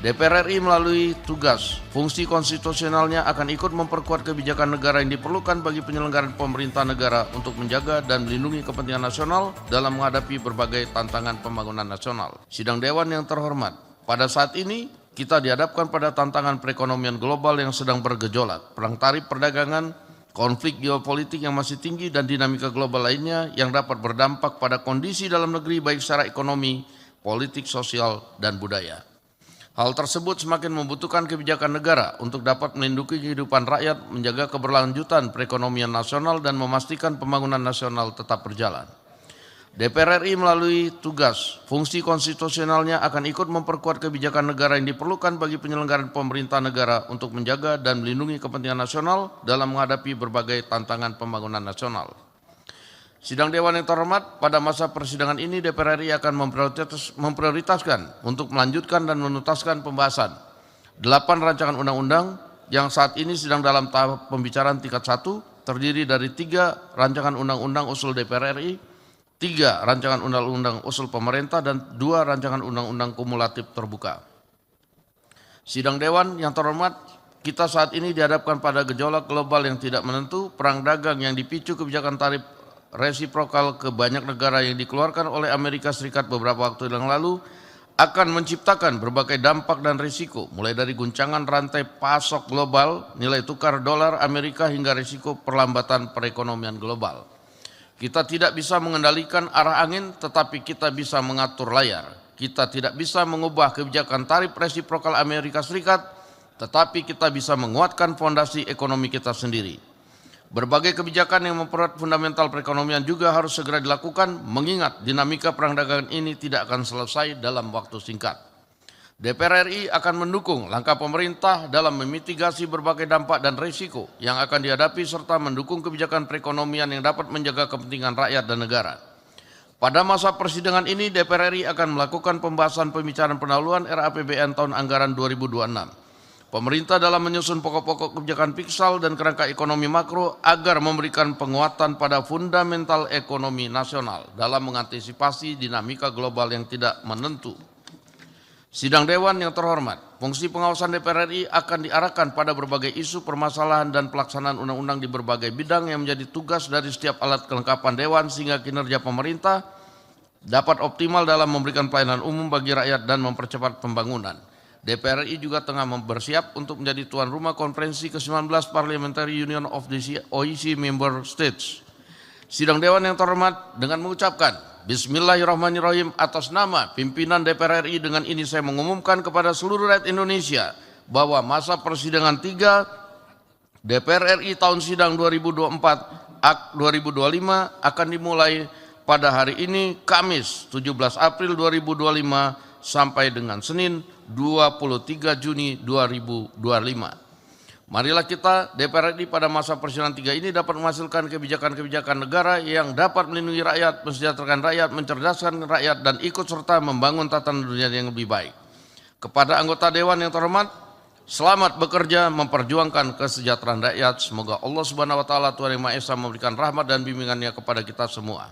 DPR RI melalui tugas, fungsi konstitusionalnya akan ikut memperkuat kebijakan negara yang diperlukan bagi penyelenggaraan pemerintah negara untuk menjaga dan melindungi kepentingan nasional dalam menghadapi berbagai tantangan pembangunan nasional. Sidang Dewan yang terhormat, pada saat ini kita dihadapkan pada tantangan perekonomian global yang sedang bergejolak, perang tarif perdagangan, konflik geopolitik yang masih tinggi dan dinamika global lainnya yang dapat berdampak pada kondisi dalam negeri baik secara ekonomi, politik, sosial, dan budaya. Hal tersebut semakin membutuhkan kebijakan negara untuk dapat melindungi kehidupan rakyat, menjaga keberlanjutan perekonomian nasional, dan memastikan pembangunan nasional tetap berjalan. DPR RI melalui tugas, fungsi konstitusionalnya akan ikut memperkuat kebijakan negara yang diperlukan bagi penyelenggaraan pemerintah negara untuk menjaga dan melindungi kepentingan nasional dalam menghadapi berbagai tantangan pembangunan nasional. Sidang Dewan yang terhormat, pada masa persidangan ini DPR RI akan memprioritaskan untuk melanjutkan dan menuntaskan pembahasan 8 rancangan undang-undang yang saat ini sedang dalam tahap pembicaraan tingkat 1, terdiri dari 3 rancangan undang-undang usul DPR RI, 3 rancangan undang-undang usul pemerintah, dan 2 rancangan undang-undang kumulatif terbuka. Sidang Dewan yang terhormat, kita saat ini dihadapkan pada gejolak global yang tidak menentu, perang dagang yang dipicu kebijakan tarif resiprokal ke banyak negara yang dikeluarkan oleh Amerika Serikat beberapa waktu yang lalu akan menciptakan berbagai dampak dan risiko, mulai dari guncangan rantai pasok global, nilai tukar dolar Amerika, hingga risiko perlambatan perekonomian global. Kita tidak bisa mengendalikan arah angin, tetapi kita bisa mengatur layar. Kita tidak bisa mengubah kebijakan tarif resiprokal Amerika Serikat, tetapi kita bisa menguatkan fondasi ekonomi kita sendiri. Berbagai kebijakan yang mempererat fundamental perekonomian juga harus segera dilakukan, mengingat dinamika perang dagangan ini tidak akan selesai dalam waktu singkat. DPR RI akan mendukung langkah pemerintah dalam memitigasi berbagai dampak dan risiko yang akan dihadapi serta mendukung kebijakan perekonomian yang dapat menjaga kepentingan rakyat dan negara. Pada masa persidangan ini DPR RI akan melakukan pembahasan pembicaraan pendahuluan RAPBN tahun anggaran 2026. Pemerintah dalam menyusun pokok-pokok kebijakan fiskal dan kerangka ekonomi makro agar memberikan penguatan pada fundamental ekonomi nasional dalam mengantisipasi dinamika global yang tidak menentu. Sidang Dewan yang terhormat, fungsi pengawasan DPR RI akan diarahkan pada berbagai isu permasalahan dan pelaksanaan undang-undang di berbagai bidang yang menjadi tugas dari setiap alat kelengkapan Dewan sehingga kinerja pemerintah dapat optimal dalam memberikan pelayanan umum bagi rakyat dan mempercepat pembangunan. DPR RI juga tengah bersiap untuk menjadi tuan rumah konferensi ke-19 Parliamentary Union of the OECD Member States. Sidang Dewan yang terhormat, dengan mengucapkan Bismillahirrahmanirrahim atas nama pimpinan DPR RI, dengan ini saya mengumumkan kepada seluruh rakyat Indonesia bahwa masa persidangan 3 DPR RI tahun sidang 2024-2025 akan dimulai pada hari ini, Kamis 17 April 2025 sampai dengan Senin 23 Juni 2025. Marilah kita DPR RI pada masa persidangan 3 ini dapat menghasilkan kebijakan-kebijakan negara yang dapat melindungi rakyat, mensejahterakan rakyat, mencerdaskan rakyat, dan ikut serta membangun tatanan dunia yang lebih baik. Kepada anggota Dewan yang terhormat, selamat bekerja memperjuangkan kesejahteraan rakyat. Semoga Allah Subhanahu wa Ta'ala, Tuhan Yang Maha Esa, memberikan rahmat dan bimbingannya kepada kita semua.